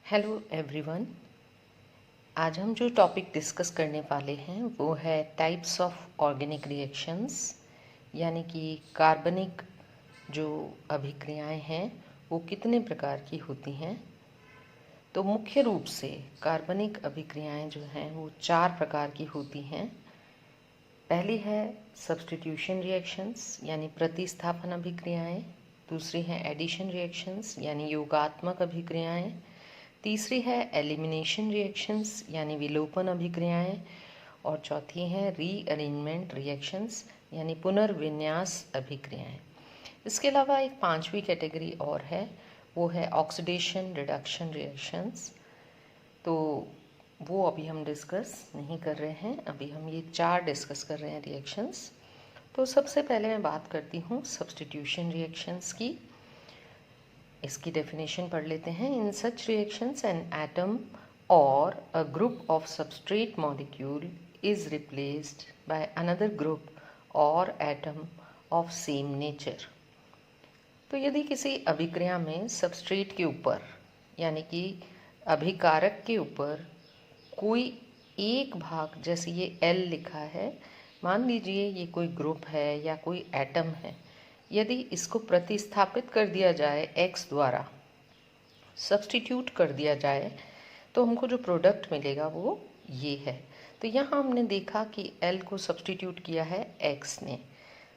Hello everyone. आज हम जो टॉपिक डिस्कस करने वाले हैं वो है टाइप्स ऑफ ऑर्गेनिक रिएक्शंस, यानी कि कार्बनिक जो अभिक्रियाएं हैं वो कितने प्रकार की होती हैं। तो मुख्य रूप से कार्बनिक अभिक्रियाएं जो हैं वो 4 प्रकार की होती हैं। पहली है सब्स्टिट्यूशन रिएक्शंस यानी प्रतिस्थापन अभिक्रियाएं। दूसरी है एडिशन रिएक्शंस यानी योगात्मक अभिक्रियाएं। तीसरी है एलिमिनेशन रिएक्शंस यानी विलोपन अभिक्रियाएं। और चौथी है रीअरेंजमेंट रिएक्शंस यानी पुनर्विन्यास अभिक्रियाएं। इसके अलावा एक 5वीं कैटेगरी और है, वो है ऑक्सीडेशन रिडक्शन रिएक्शंस। तो वो अभी हम डिस्कस नहीं कर रहे हैं, अभी हम ये 4 डिस्कस कर रहे हैं रिएक्शंस। तो सबसे पहले मैं बात करती हूँ सब्स्टिट्यूशन रिएक्शंस की। इसकी डेफिनेशन पढ़ लेते हैं। इन सच रिएक्शंस एन एटम और a group of substrate molecule is replaced by another group और एटम ऑफ सेम नेचर। तो यदि किसी अभिक्रिया में सबस्ट्रेट के ऊपर यानी कि अभिकारक के ऊपर कोई एक भाग, जैसे ये L लिखा है, मान लीजिए ये कोई ग्रुप है या कोई एटम है, यदि इसको प्रतिस्थापित कर दिया जाए X द्वारा, सब्स्टिट्यूट कर दिया जाए, तो हमको जो प्रोडक्ट मिलेगा वो ये है। तो यहाँ हमने देखा कि L को सब्स्टिट्यूट किया है X ने।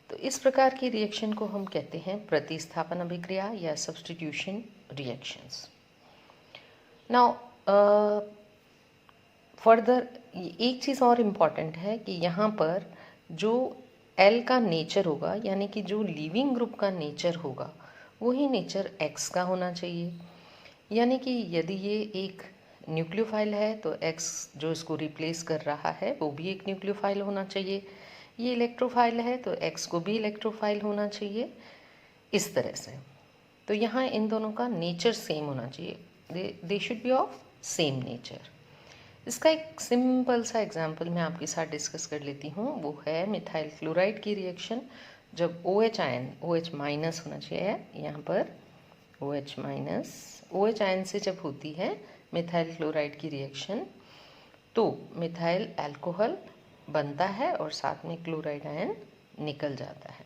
तो इस प्रकार की रिएक्शन को हम कहते हैं प्रतिस्थापन अभिक्रिया या सब्स्टिट्यूशन रिएक्शंस। नाउ फर्दर एक चीज़ और इम्पॉर्टेंट है कि यहाँ पर जो L का नेचर होगा, यानी कि जो लिविंग ग्रुप का नेचर होगा, वही नेचर X का होना चाहिए। यानी कि यदि ये एक न्यूक्लियोफाइल है तो X जो इसको रिप्लेस कर रहा है वो भी एक न्यूक्लियोफाइल होना चाहिए। ये इलेक्ट्रोफाइल है तो X को भी इलेक्ट्रोफाइल होना चाहिए, इस तरह से। तो यहाँ इन दोनों का नेचर सेम होना चाहिए, they should be of same nature. इसका एक सिंपल सा एग्जांपल मैं आपके साथ डिस्कस कर लेती हूँ, वो है मिथाइल क्लोराइड की रिएक्शन। जब OH आयन, OH माइनस होना चाहिए यहाँ पर, OH माइनस, OH आयन से जब होती है मिथाइल क्लोराइड की रिएक्शन, तो मिथाइल अल्कोहल बनता है और साथ में क्लोराइड आयन निकल जाता है।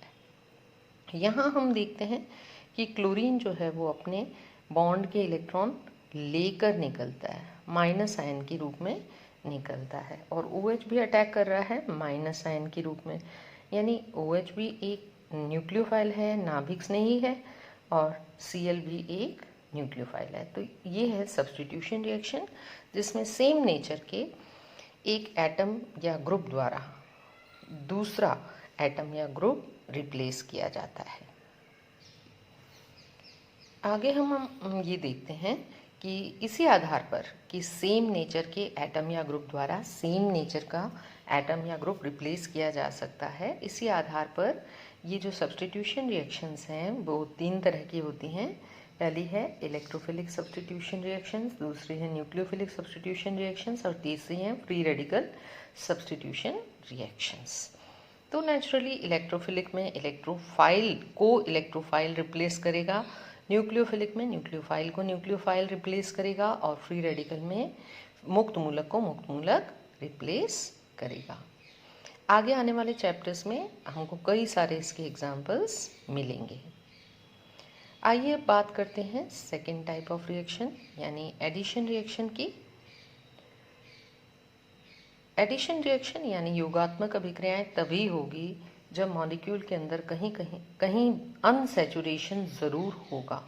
यहाँ हम देखते हैं कि क्लोरीन जो है वो अपने बॉन्ड के इलेक्ट्रॉन लेकर निकलता है, माइनस आयन के रूप में निकलता है, और OH भी अटैक कर रहा है माइनस आयन के रूप में। यानी OH भी एक न्यूक्लियोफाइल है, नाभिक स्नेही है, और Cl भी एक न्यूक्लियोफाइल है। तो ये है सब्स्टिट्यूशन रिएक्शन, जिसमें सेम नेचर के एक एटम या ग्रुप द्वारा दूसरा एटम या ग्रुप रिप्लेस किया जाता है। आगे हम ये देखते हैं कि इसी आधार पर कि सेम नेचर के एटम या ग्रुप द्वारा सेम नेचर का एटम या ग्रुप रिप्लेस किया जा सकता है, इसी आधार पर ये जो सब्स्टिट्यूशन रिएक्शंस हैं वो 3 तरह की होती हैं। पहली है इलेक्ट्रोफिलिक सब्स्टिट्यूशन रिएक्शंस, दूसरी है न्यूक्लियोफिलिक सब्स्टिट्यूशन रिएक्शंस, और तीसरी है फ्री रेडिकल सब्स्टिट्यूशन रिएक्शंस। तो नेचुरली इलेक्ट्रोफिलिक में इलेक्ट्रोफाइल को इलेक्ट्रोफाइल रिप्लेस करेगा, न्यूक्लियोफिलिक में न्यूक्लियोफाइल को न्यूक्लियोफाइल रिप्लेस करेगा, और फ्री रेडिकल में मुक्त मूलक को मुक्त मूलक रिप्लेस करेगा। आगे आने वाले चैप्टर्स में हमको कई सारे इसके एग्जाम्पल्स मिलेंगे। आइए अब बात करते हैं सेकेंड टाइप ऑफ रिएक्शन यानी एडिशन रिएक्शन की। एडिशन रिएक्शन यानी योगात्मक अभिक्रियाएं तभी होगी जब मॉलिक्यूल के अंदर कहीं अनसैचुरेशन ज़रूर होगा,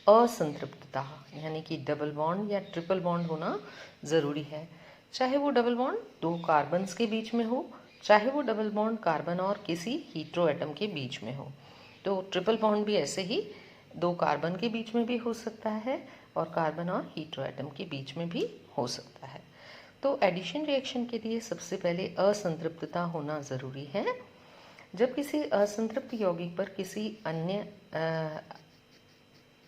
असंतृप्तता, यानी कि डबल बॉन्ड या ट्रिपल बॉन्ड होना ज़रूरी है। चाहे वो डबल बॉन्ड 2 कार्बन्स के बीच में हो, चाहे वो डबल बॉन्ड कार्बन और किसी हीट्रो एटम के बीच में हो। तो ट्रिपल बॉन्ड भी ऐसे ही 2 कार्बन के बीच में भी हो सकता है, और कार्बन और हीट्रो एटम के बीच में भी हो सकता है। तो एडिशन रिएक्शन के लिए सबसे पहले असंतृप्तता होना ज़रूरी है। जब किसी असंतृप्त यौगिक पर किसी अन्य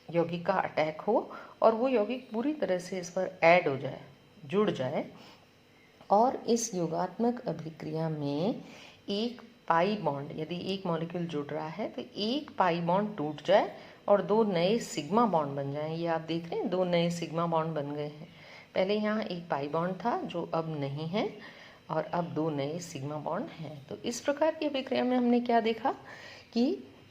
यौगिक का अटैक हो और वो यौगिक पूरी तरह से इस पर ऐड हो जाए, जुड़ जाए, और इस योगात्मक अभिक्रिया में एक पाई बॉन्ड, यदि एक मॉलिक्यूल जुड़ रहा है तो एक पाई बॉन्ड टूट जाए और 2 नए सिग्मा बॉन्ड बन जाएं। ये आप देख रहे हैं 2 नए सिग्मा बॉन्ड बन गए हैं। पहले यहाँ एक पाई बॉन्ड था जो अब नहीं है और अब 2 नए सिग्मा बॉन्ड हैं। तो इस प्रकार की अभिक्रिया में हमने क्या देखा कि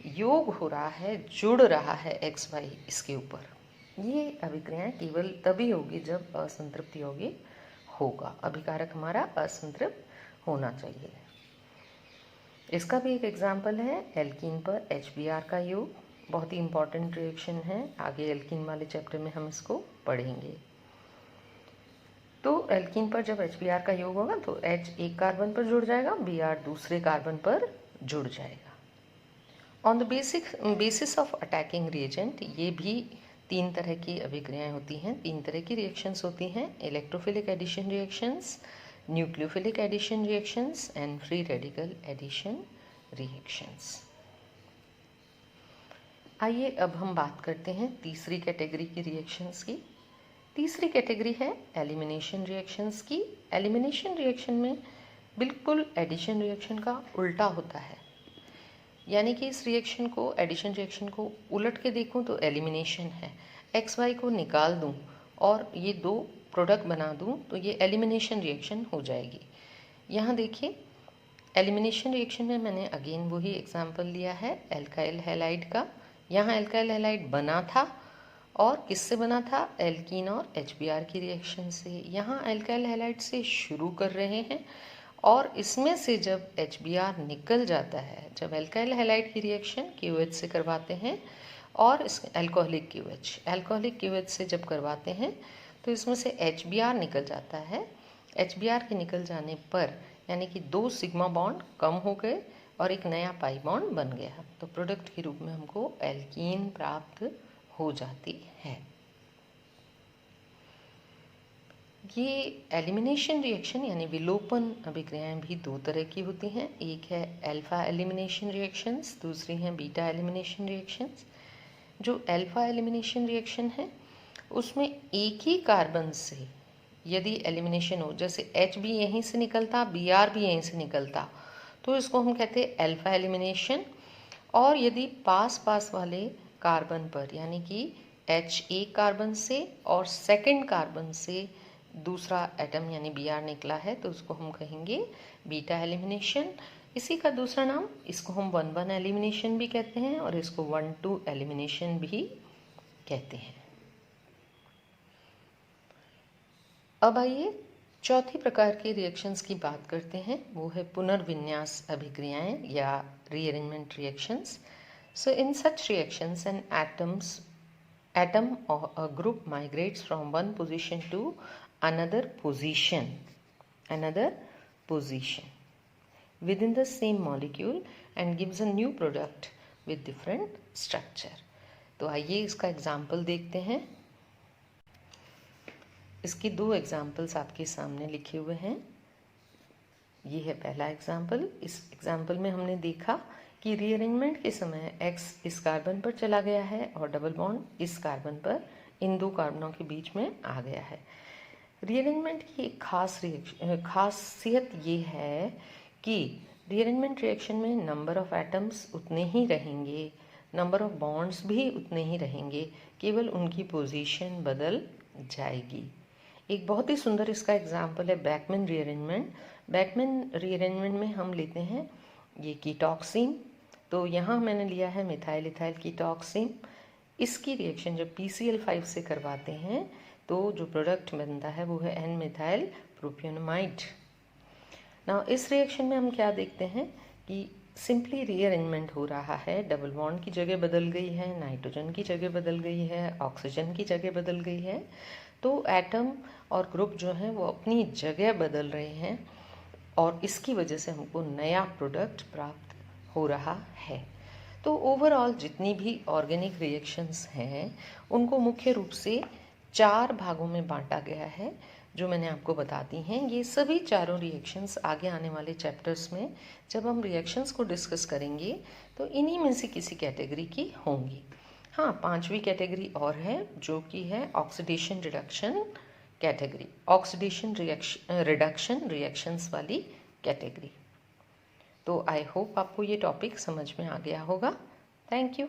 योग हो रहा है, जुड़ रहा है XY इसके ऊपर। ये अभिक्रियाएं केवल तभी होगी जब असंतृप्त यौगिक होगा, अभिकारक हमारा असंतृप्त होना चाहिए। इसका भी एक एग्जाम्पल है एल्कीन पर HBr का योग। बहुत ही इंपॉर्टेंट रिएक्शन है, आगे एल्कीन वाले चैप्टर में हम इसको पढ़ेंगे। तो एल्कीन पर जब HBr का योग होगा तो H एक कार्बन पर जुड़ जाएगा, Br दूसरे कार्बन पर जुड़ जाएगा। On the basis of attacking reagent, ये भी 3 तरह की अभिक्रियाएं होती हैं, 3 तरह की रिएक्शंस होती हैं, electrophilic addition reactions, nucleophilic addition reactions and free radical addition reactions. आइए अब हम बात करते हैं तीसरी कैटेगरी की रिएक्शंस की। तीसरी कैटेगरी है एलिमिनेशन रिएक्शंस की। एलिमिनेशन रिएक्शन में बिल्कुल एडिशन रिएक्शन का उल्टा होता है, यानी कि इस रिएक्शन को, एडिशन रिएक्शन को उलट के देखूं तो एलिमिनेशन है। XY को निकाल दूं और ये 2 प्रोडक्ट बना दूं तो ये एलिमिनेशन रिएक्शन हो जाएगी। यहाँ देखिए एलिमिनेशन रिएक्शन में मैंने अगेन वही एग्जाम्पल लिया है एल्काइल हैलाइड का। यहाँ एल्काइल हैलाइड बना था और किससे बना था, एल्कीन और HBr की रिएक्शन से। यहाँ एल्काइल हैलाइड से शुरू कर रहे हैं और इसमें से जब HBr निकल जाता है, जब एल्काइल हैलाइड की रिएक्शन QH से करवाते हैं और इस एल्कोहलिक QH से जब करवाते हैं तो इसमें से HBr निकल जाता है। HBr के निकल जाने पर यानी कि 2 सिग्मा बॉन्ड कम हो गए और एक नया पाई बॉन्ड बन गया, तो प्रोडक्ट के रूप में हमको एल्कीन प्राप्त हो जाती है। ये एलिमिनेशन रिएक्शन यानी विलोपन अभिक्रियाएं भी 2 तरह की होती हैं। एक है अल्फा एलिमिनेशन रिएक्शंस, दूसरी हैं बीटा एलिमिनेशन रिएक्शंस। जो अल्फा एलिमिनेशन रिएक्शन है उसमें एक ही कार्बन से यदि एलिमिनेशन हो, जैसे H भी यहीं से निकलता, Br भी यहीं से निकलता, तो इसको हम कहते हैं अल्फा एलिमिनेशन। और यदि पास पास वाले कार्बन पर यानी कि H एक कार्बन से और सेकंड कार्बन से दूसरा एटम यानी Br निकला है तो उसको हम कहेंगे बीटा एलिमिनेशन। इसी का दूसरा नाम, इसको हम 1-1 एलिमिनेशन भी कहते हैं और इसको 1-2 एलिमिनेशन भी कहते हैं। अब आइए चौथी प्रकार के रिएक्शंस की बात करते हैं, वो है पुनर्विन्यास अभिक्रियाएं या rearrangement reactions. So in such reactions an atom or a group migrates from one position to another position within the same molecule and gives a new product with different structure। तो आइए इसका एग्जाम्पल देखते हैं। इसके 2 examples आपके सामने लिखे हुए हैं। ये है पहला एग्जाम्पल। इस एग्जाम्पल में हमने देखा कि रीअरेंजमेंट के समय X इस कार्बन पर चला गया है और डबल बॉन्ड इस कार्बन पर, इन 2 कार्बनों के बीच में आ गया है। रीअरेंजमेंट की एक खासियत ये है कि रीअरेंजमेंट रिएक्शन में नंबर ऑफ एटम्स उतने ही रहेंगे, नंबर ऑफ बॉन्ड्स भी उतने ही रहेंगे, केवल उनकी पोजीशन बदल जाएगी। एक बहुत ही सुंदर इसका एग्जाम्पल है बैकमैन रीअरेंजमेंट। बैकमैन रीअरेंजमेंट में हम लेते हैं ये कीटॉक्सिन, तो यहाँ मैंने लिया है मिथाइल इथाइल कीटॉक्सिन। इसकी रिएक्शन जब PCl5 से करवाते हैं तो जो प्रोडक्ट बनता है वो है N मिथाइल प्रोपियोनामाइड। ना इस रिएक्शन में हम क्या देखते हैं कि सिंपली रीअरेंजमेंट हो रहा है, डबल बॉन्ड की जगह बदल गई है, नाइट्रोजन की जगह बदल गई है, ऑक्सीजन की जगह बदल गई है। तो एटम और ग्रुप जो हैं वो अपनी जगह बदल रहे हैं और इसकी वजह से हमको नया प्रोडक्ट प्राप्त हो रहा है। तो ओवरऑल जितनी भी ऑर्गेनिक रिएक्शंस हैं उनको मुख्य रूप से 4 भागों में बांटा गया है जो मैंने आपको बता दी हैं। ये सभी चारों रिएक्शंस आगे आने वाले चैप्टर्स में जब हम रिएक्शंस को डिस्कस करेंगे तो इन्हीं में से किसी कैटेगरी की होंगी। हाँ, 5वीं कैटेगरी और है जो कि है oxidation reduction category, oxidation reduction reactions वाली कैटेगरी। तो आई होप आपको ये टॉपिक समझ में आ गया होगा। Thank you.